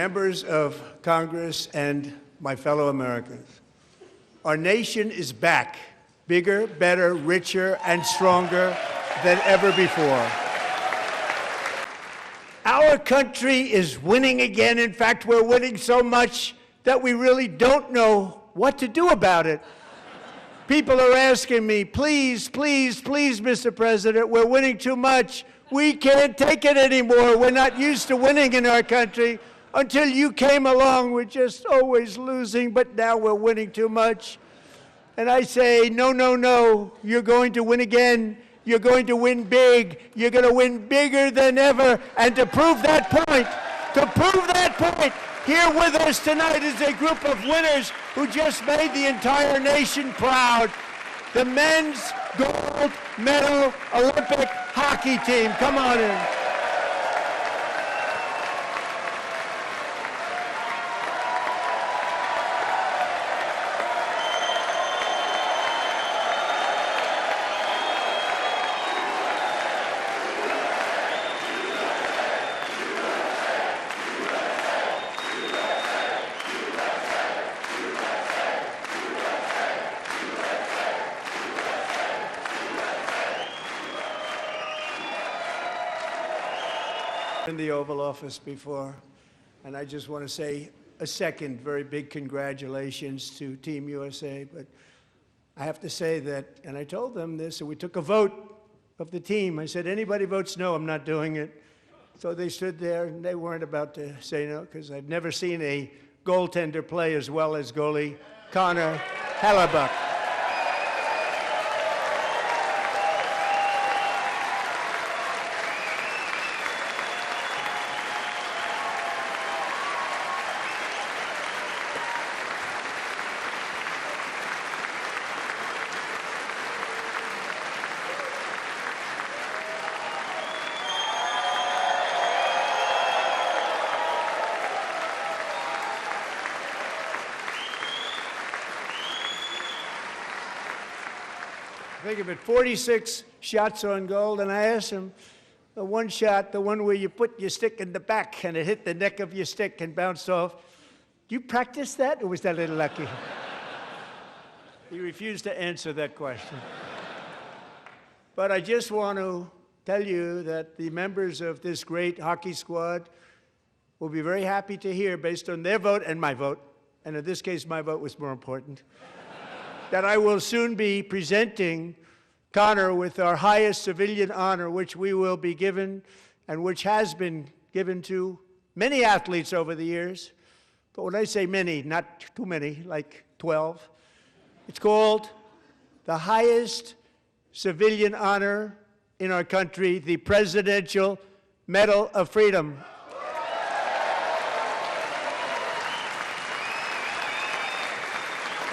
Members of Congress and my fellow Americans, our nation is back, bigger, better, richer, and stronger than ever before. Our country is winning again. In fact, we're winning so much that we really don't know what to do about it. People are asking me, please, please, please, Mr. President, we're winning too much. We can't take it anymore. We're not used to winning in our country. Until you came along, we're just always losing, but now we're winning too much. And I say, no, no, no, you're going to win again. You're going to win big. You're going to win bigger than ever. And to prove that point, here with us tonight is a group of winners who just made the entire nation proud. The men's gold medal Olympic hockey team. Come on in. In the Oval Office before, and I just want to say a second very big congratulations to Team USA. But I have to say that, and I told them this, and we took a vote of the team. I said, anybody votes no, I'm not doing it. So they stood there, and they weren't about to say no, because I've never seen a goaltender play as well as goalie Connor Hellebuck. Think of it, 46 shots on goal, and I asked him, the one shot, the one where you put your stick in the back and it hit the neck of your stick and bounced off, do you practice that, or was that a little lucky? He refused to answer that question. But I just want to tell you that the members of this great hockey squad will be very happy to hear, based on their vote and my vote, and in this case my vote was more important, that I will soon be presenting Connor with our highest civilian honor, which we will be given and which has been given to many athletes over the years. But when I say many, not too many, like 12, it's called the highest civilian honor in our country, the Presidential Medal of Freedom.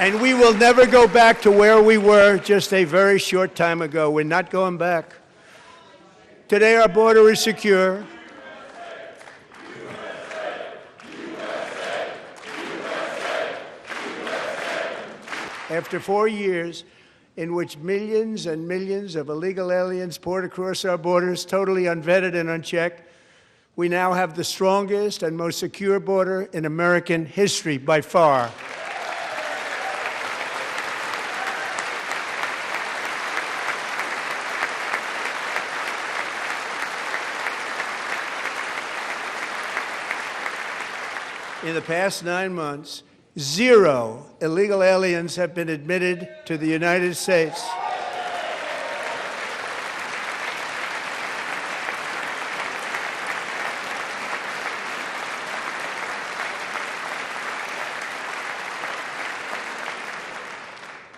And we will never go back to where we were just a very short time ago. We're not going back. Today our border is secure. After 4 years in which millions and millions of illegal aliens poured across our borders, totally unvetted and unchecked, we now have the strongest and most secure border in American history by far. In the past 9 months, 0 illegal aliens have been admitted to the United States.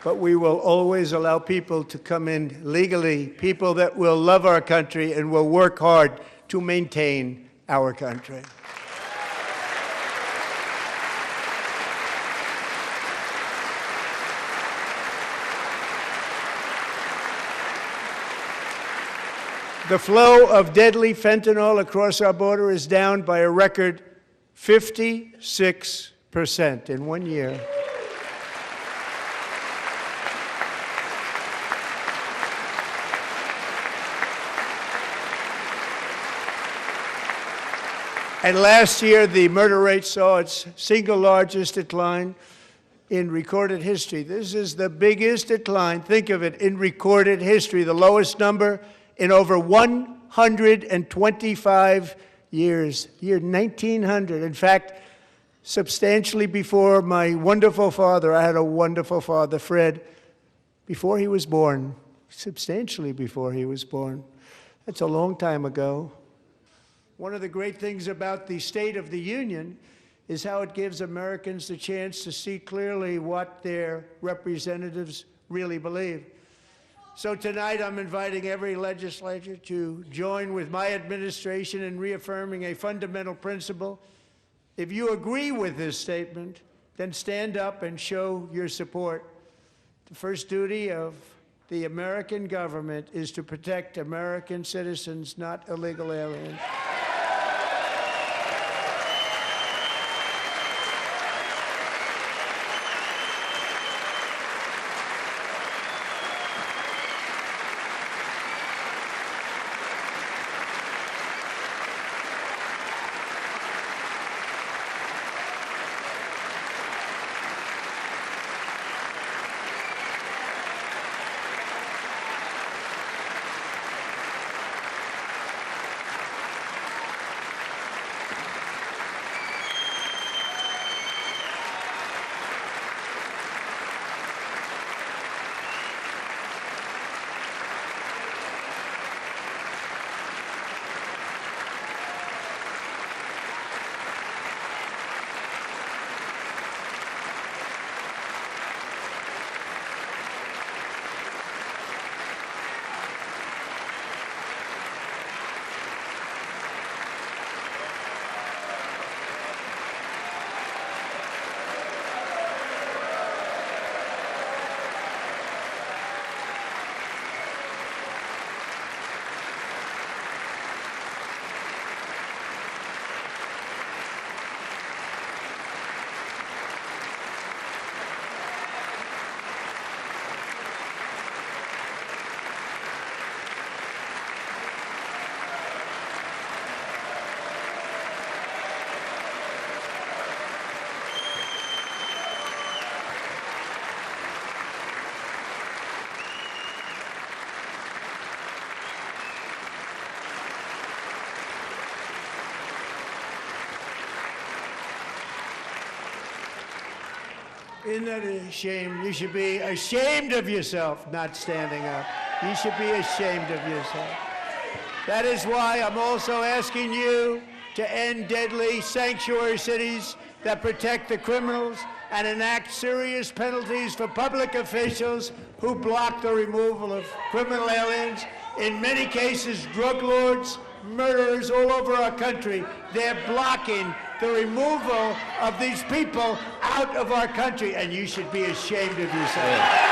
But we will always allow people to come in legally, people that will love our country and will work hard to maintain our country. The flow of deadly fentanyl across our border is down by a record 56% in 1 year. And last year, the murder rate saw its single largest decline in recorded history. This is the biggest decline, think of it, in recorded history, the lowest number in over 125 years, year 1900. In fact, substantially before my wonderful father, I had a wonderful father, Fred, before he was born, substantially before he was born. That's a long time ago. One of the great things about the State of the Union is how it gives Americans the chance to see clearly what their representatives really believe. So tonight I'm inviting every legislator to join with my administration in reaffirming a fundamental principle. If you agree with this statement, then stand up and show your support. The first duty of the American government is to protect American citizens, not illegal aliens. Isn't that a shame? You should be ashamed of yourself not standing up. You should be ashamed of yourself. That is why I'm also asking you to end deadly sanctuary cities that protect the criminals and enact serious penalties for public officials who block the removal of criminal aliens. In many cases, drug lords, murderers all over our country, they're blocking the removal of these people out of our country, and you should be ashamed of yourself. Yeah.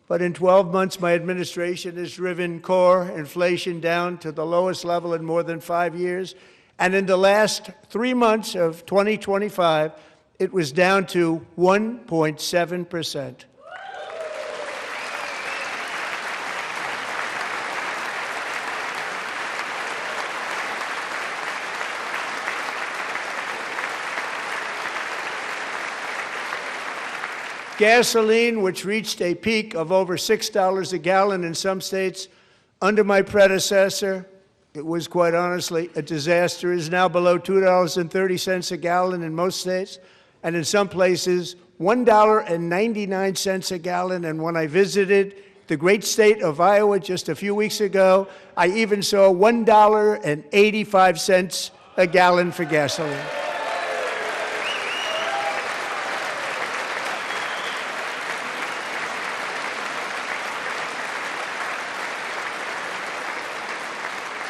But in 12 months, my administration has driven core inflation down to the lowest level in more than 5 years. And in the last 3 months of 2025, it was down to 1.7%. Gasoline, which reached a peak of over $6 a gallon in some states under my predecessor, it was quite honestly a disaster, is now below $2.30 a gallon in most states, and in some places $1.99 a gallon. And when I visited the great state of Iowa just a few weeks ago, I even saw $1.85 a gallon for gasoline.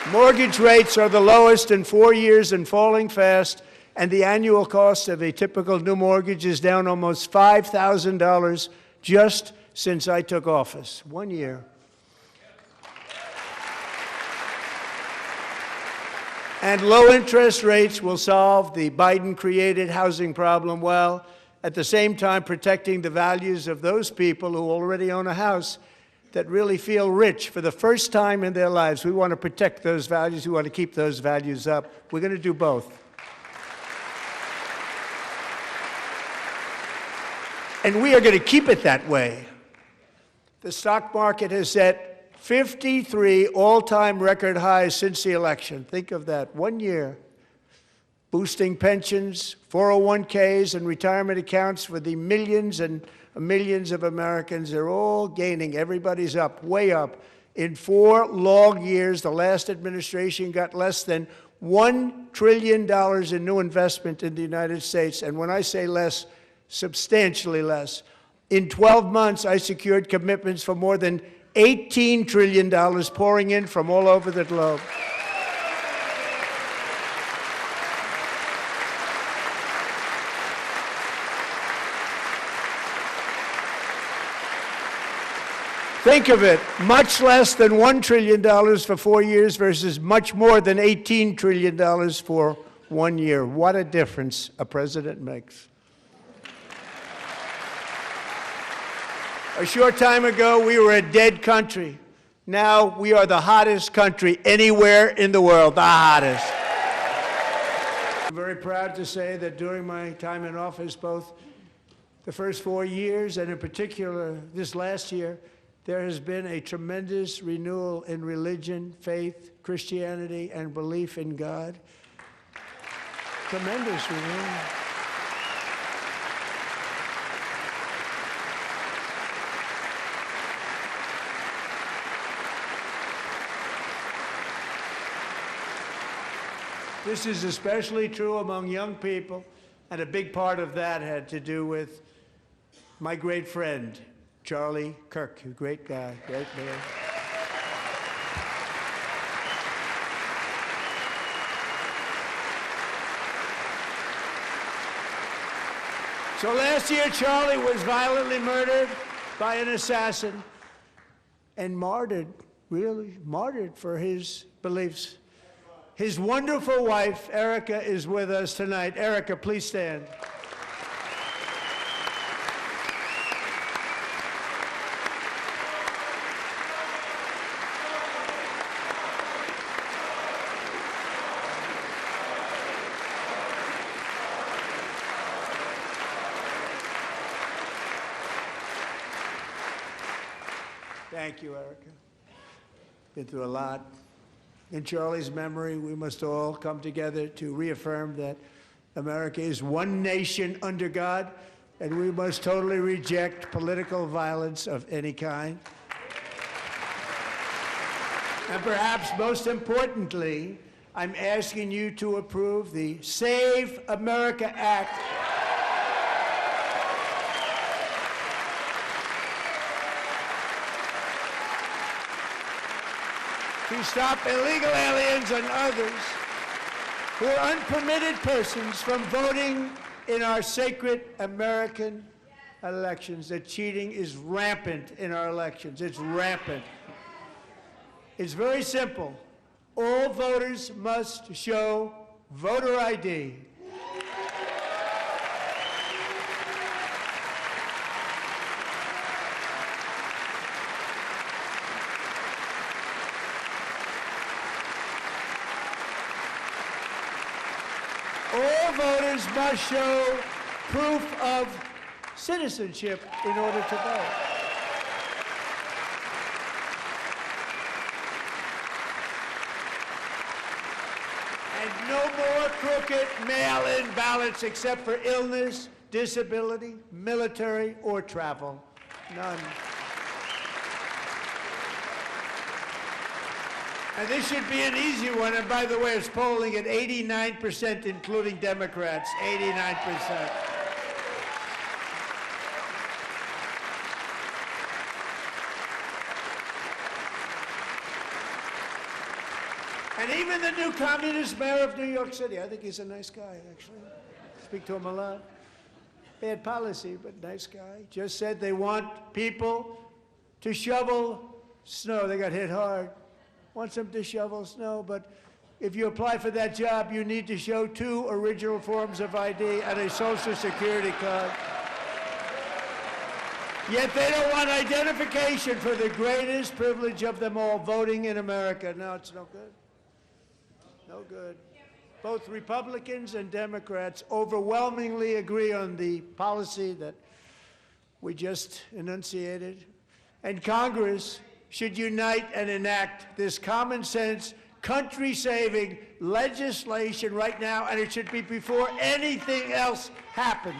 Mortgage rates are the lowest in 4 years and falling fast, and the annual cost of a typical new mortgage is down almost $5,000 just since I took office. 1 year. And low interest rates will solve the Biden-created housing problem well, at the same time protecting the values of those people who already own a house. that really feel rich for the first time in their lives. We want to protect those values. We want to keep those values up. We're going to do both. And we are going to keep it that way. The stock market has set 53 all-time record highs since the election. Think of that, 1 year. Boosting pensions, 401ks, and retirement accounts for the millions and millions of Americans. They're all gaining. Everybody's up, way up. In 4 long years, the last administration got less than $1 trillion in new investment in the United States. And when I say less, substantially less. In 12 months, I secured commitments for more than $18 trillion pouring in from all over the globe. Think of it, much less than $1 trillion for 4 years versus much more than $18 trillion for 1 year. What a difference a president makes. A short time ago, we were a dead country. Now we are the hottest country anywhere in the world, the hottest. I'm very proud to say that during my time in office, both the first 4 years and in particular this last year, there has been a tremendous renewal in religion, faith, Christianity, and belief in God. Tremendous renewal. This is especially true among young people, and a big part of that had to do with my great friend, Charlie Kirk, a great guy, great man. So last year, Charlie was violently murdered by an assassin and martyred, really martyred for his beliefs. His wonderful wife, Erica, is with us tonight. Erica, please stand. Thank you, Erica. Been through a lot. In Charlie's memory, we must all come together to reaffirm that America is one nation under God, and we must totally reject political violence of any kind. And perhaps most importantly, I'm asking you to approve the Save America Act. To stop illegal aliens and others who are unpermitted persons from voting in our sacred American elections. That cheating is rampant in our elections. It's rampant. It's very simple. All voters must show voter ID. All voters must show proof of citizenship in order to vote. And no more crooked mail-in ballots except for illness, disability, military, or travel. None. And this should be an easy one. And by the way, it's polling at 89%, including Democrats, 89%. And even the new communist mayor of New York City, I think he's a nice guy, actually. Speak to him a lot. Bad policy, but nice guy. Just said they want people to shovel snow. They got hit hard. Wants them to shovel snow, but if you apply for that job, you need to show 2 original forms of ID and a Social Security card. Yet they don't want identification for the greatest privilege of them all, voting in America. No, it's no good. No good. Both Republicans and Democrats overwhelmingly agree on the policy that we just enunciated. And Congress should unite and enact this common sense, country-saving legislation right now, and it should be before anything else happens.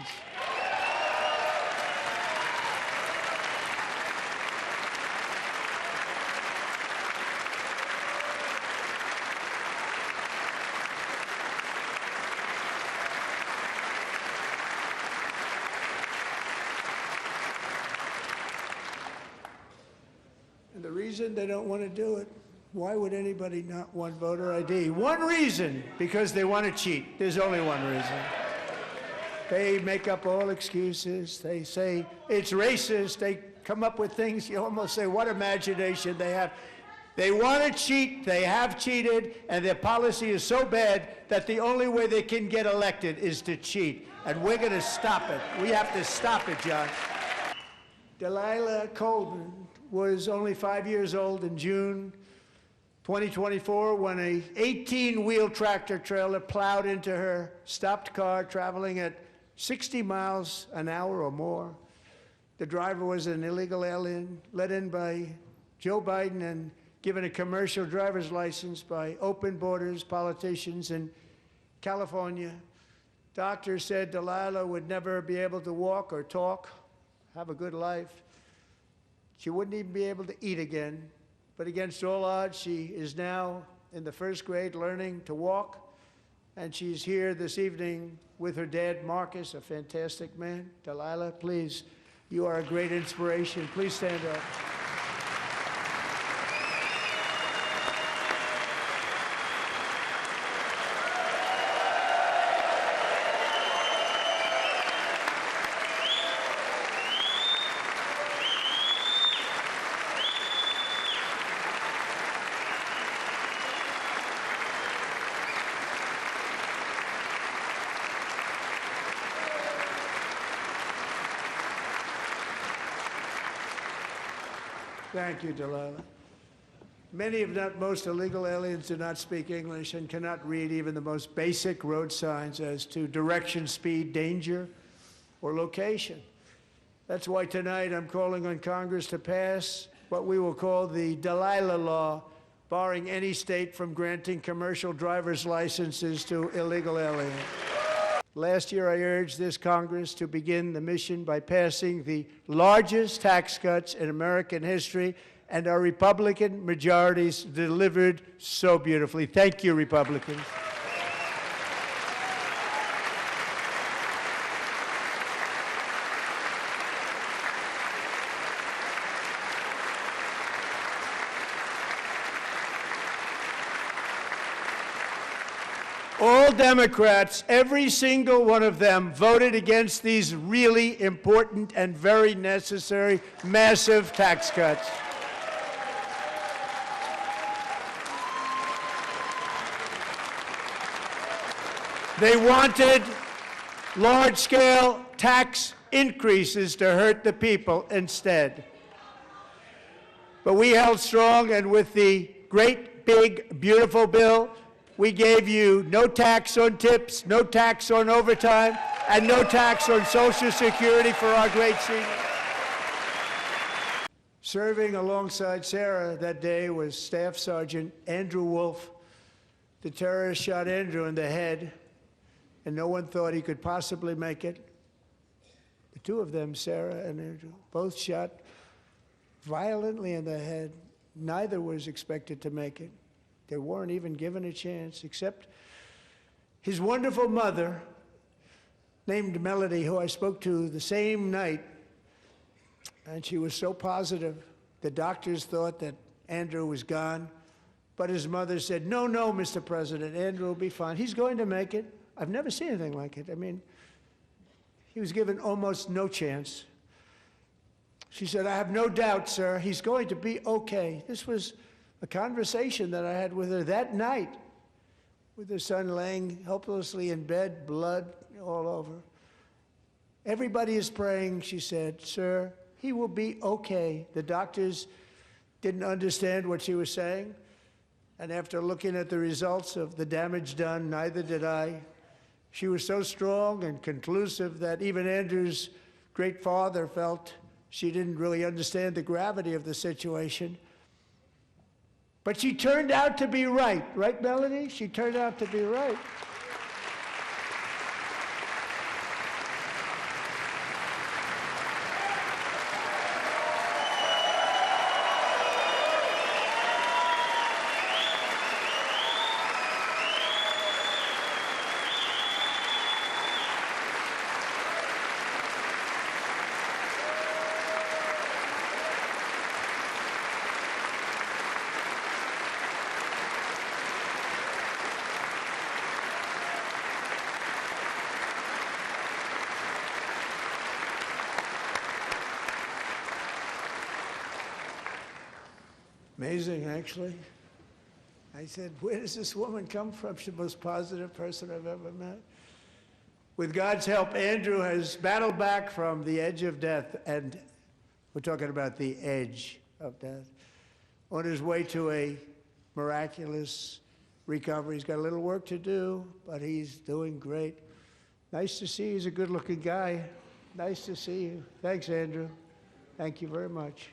And the reason they don't want to do it, why would anybody not want voter ID? One reason, because they want to cheat. There's only one reason. They make up all excuses. They say it's racist. They come up with things. You almost say, what imagination they have. They want to cheat. They have cheated. And their policy is so bad that the only way they can get elected is to cheat. And we're going to stop it. We have to stop it, John. Delilah Coleman was only 5 years old in June 2024 when a 18-wheel tractor trailer plowed into her stopped car traveling at 60 miles an hour or more. The driver was an illegal alien let in by Joe Biden and given a commercial driver's license by open borders politicians in California. Doctors said Delilah would never be able to walk or talk, have a good life. She wouldn't even be able to eat again. But against all odds, she is now in the first grade learning to walk. And she's here this evening with her dad, Marcus, a fantastic man. Delilah, please, you are a great inspiration. Please stand up. Thank you, Delilah. Many, if not most, illegal aliens do not speak English and cannot read even the most basic road signs as to direction, speed, danger, or location. That's why tonight I'm calling on Congress to pass what we will call the Delilah Law, barring any state from granting commercial driver's licenses to illegal aliens. Last year, I urged this Congress to begin the mission by passing the largest tax cuts in American history, and our Republican majorities delivered so beautifully. Thank you, Republicans. All Democrats, every single one of them, voted against these really important and very necessary massive tax cuts. They wanted large-scale tax increases to hurt the people instead. But we held strong, and with the great, big, beautiful bill, we gave you no tax on tips, no tax on overtime, and no tax on Social Security for our great seniors. Serving alongside Sarah that day was Staff Sergeant Andrew Wolf. The terrorist shot Andrew in the head, and no one thought he could possibly make it. The two of them, Sarah and Andrew, both shot violently in the head. Neither was expected to make it. They weren't even given a chance, except his wonderful mother, named Melody, who I spoke to the same night, and she was so positive. The doctors thought that Andrew was gone, but his mother said, no, no, Mr. President, Andrew will be fine. He's going to make it. I've never seen anything like it. I mean, he was given almost no chance. She said, I have no doubt, sir, he's going to be okay. This was a conversation that I had with her that night, with her son laying helplessly in bed, blood all over. Everybody is praying, she said, sir, He will be okay. The doctors didn't understand what she was saying. And after looking at the results of the damage done, neither did I. She was so strong and conclusive that even Andrew's great father felt she didn't really understand the gravity of the situation. But she turned out to be right. Right, Melanie? She turned out to be right. Amazing, actually. I said, where does this woman come from? She's the most positive person I've ever met. With God's help, Andrew has battled back from the edge of death, and we're talking about the edge of death, on his way to a miraculous recovery. He's got a little work to do, but he's doing great. Nice to see you. He's a good-looking guy. Nice to see you. Thanks, Andrew. Thank you very much.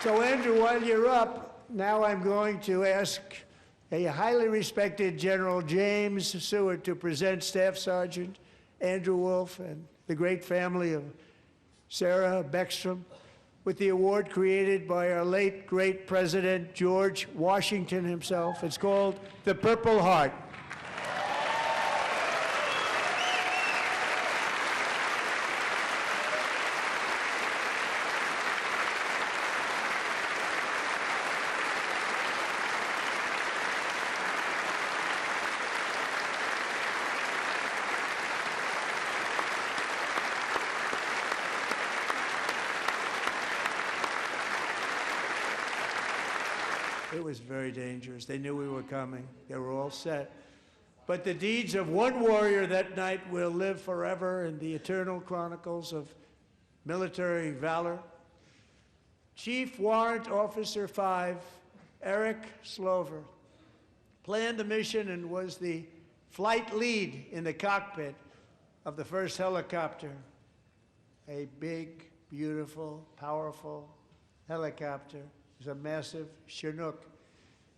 So, Andrew, while you're up, now I'm going to ask a highly respected General James Seward to present Staff Sergeant Andrew Wolf and the great family of Sarah Beckstrom with the award created by our late, great President George Washington himself. It's called the Purple Heart. It was very dangerous. They knew we were coming. They were all set. But the deeds of one warrior that night will live forever in the eternal chronicles of military valor. Chief Warrant Officer 5, Eric Slover, planned the mission and was the flight lead in the cockpit of the first helicopter, a big, beautiful, powerful helicopter. It was a massive Chinook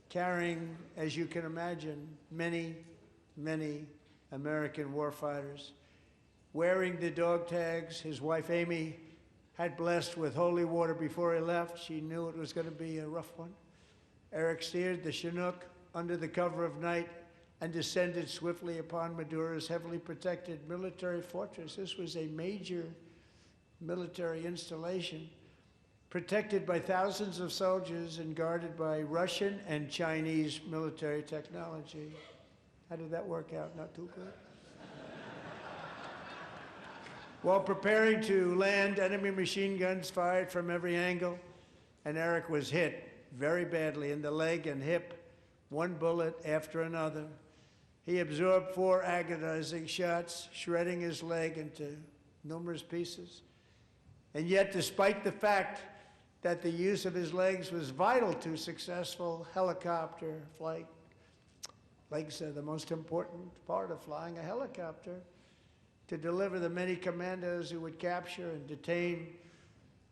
carrying, as you can imagine, many, many American warfighters. Wearing the dog tags, his wife Amy had blessed with holy water before he left. She knew it was going to be a rough one. Eric steered the Chinook under the cover of night and descended swiftly upon Maduro's heavily protected military fortress. This was a major military installation, protected by thousands of soldiers and guarded by Russian and Chinese military technology. How did that work out? Not too good? While preparing to land, enemy machine guns fired from every angle, and Eric was hit very badly in the leg and hip, one bullet after another. He absorbed 4 agonizing shots, shredding his leg into numerous pieces. And yet, despite the fact that the use of his legs was vital to successful helicopter flight, legs are the most important part of flying a helicopter, to deliver the many commandos who would capture and detain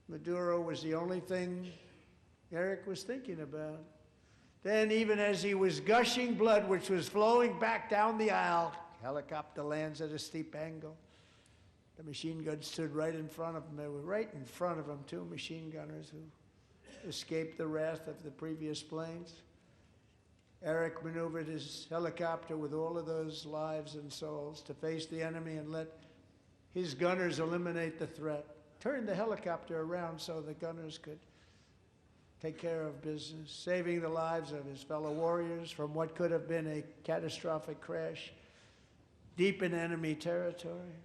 Maduro was the only thing Eric was thinking about. Then, even as he was gushing blood, which was flowing back down the aisle, helicopter lands at a steep angle. The machine guns stood right in front of him. They were right in front of him, 2 machine gunners who escaped the wrath of the previous planes. Eric maneuvered his helicopter with all of those lives and souls to face the enemy and let his gunners eliminate the threat. Turned the helicopter around so the gunners could take care of business, saving the lives of his fellow warriors from what could have been a catastrophic crash. deep in enemy territory.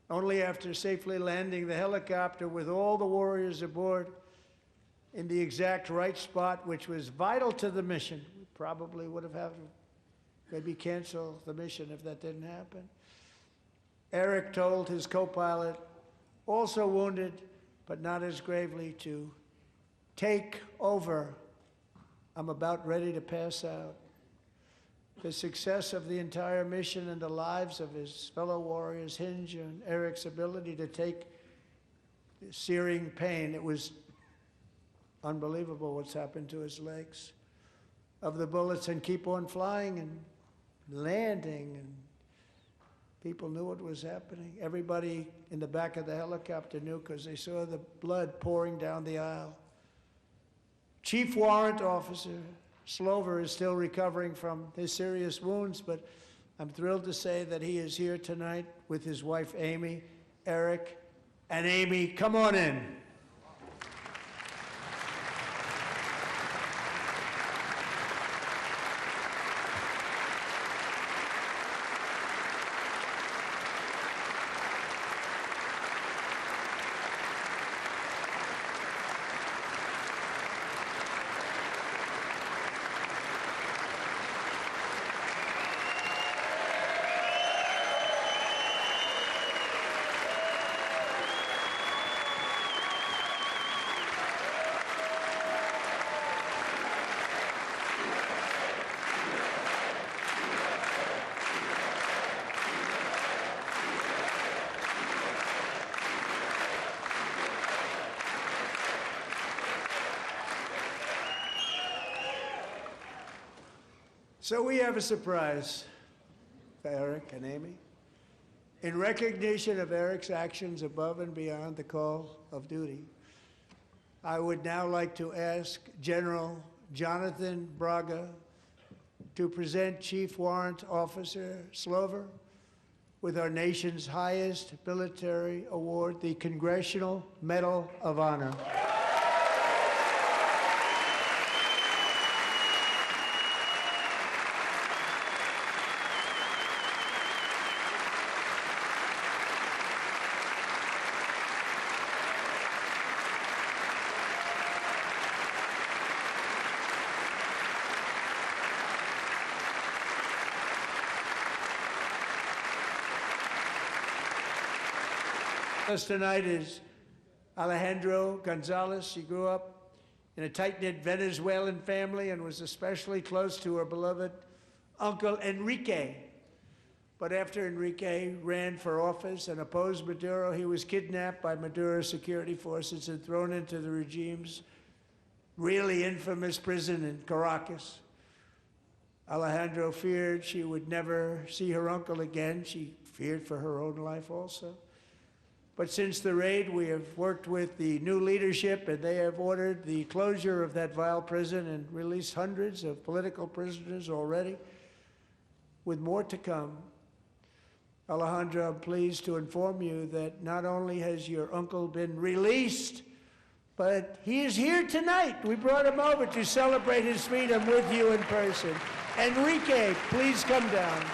Only after safely landing the helicopter with all the warriors aboard in the exact right spot, which was vital to the mission, we probably would have had to maybe cancel the mission if that didn't happen. Eric told his co-pilot, also wounded, but not as gravely, to take over. I'm about ready to pass out. The success of the entire mission and the lives of his fellow warriors hinge on Eric's ability to take searing pain. It was unbelievable what's happened to his legs, of the bullets, and keep on flying and landing, and people knew what was happening. Everybody in the back of the helicopter knew because they saw the blood pouring down the aisle. Chief Warrant Officer Slover is still recovering from his serious wounds, but I'm thrilled to say that he is here tonight with his wife, Amy. Eric and Amy, come on in. So we have a surprise for Eric and Amy. In recognition of Eric's actions above and beyond the call of duty, I would now like to ask General Jonathan Braga to present Chief Warrant Officer Slover with our nation's highest military award, the Congressional Medal of Honor. Us tonight is Alejandro Gonzalez. She grew up in a tight-knit Venezuelan family and was especially close to her beloved uncle Enrique. But after Enrique ran for office and opposed Maduro, he was kidnapped by Maduro's security forces and thrown into the regime's really infamous prison in Caracas. Alejandro feared she would never see her uncle again. She feared for her own life also. But since the raid, we have worked with the new leadership, and they have ordered the closure of that vile prison and released hundreds of political prisoners already, with more to come. Alejandro, I'm pleased to inform you that not only has your uncle been released, but he is here tonight. We brought him over to celebrate his freedom with you in person. Enrique, please come down.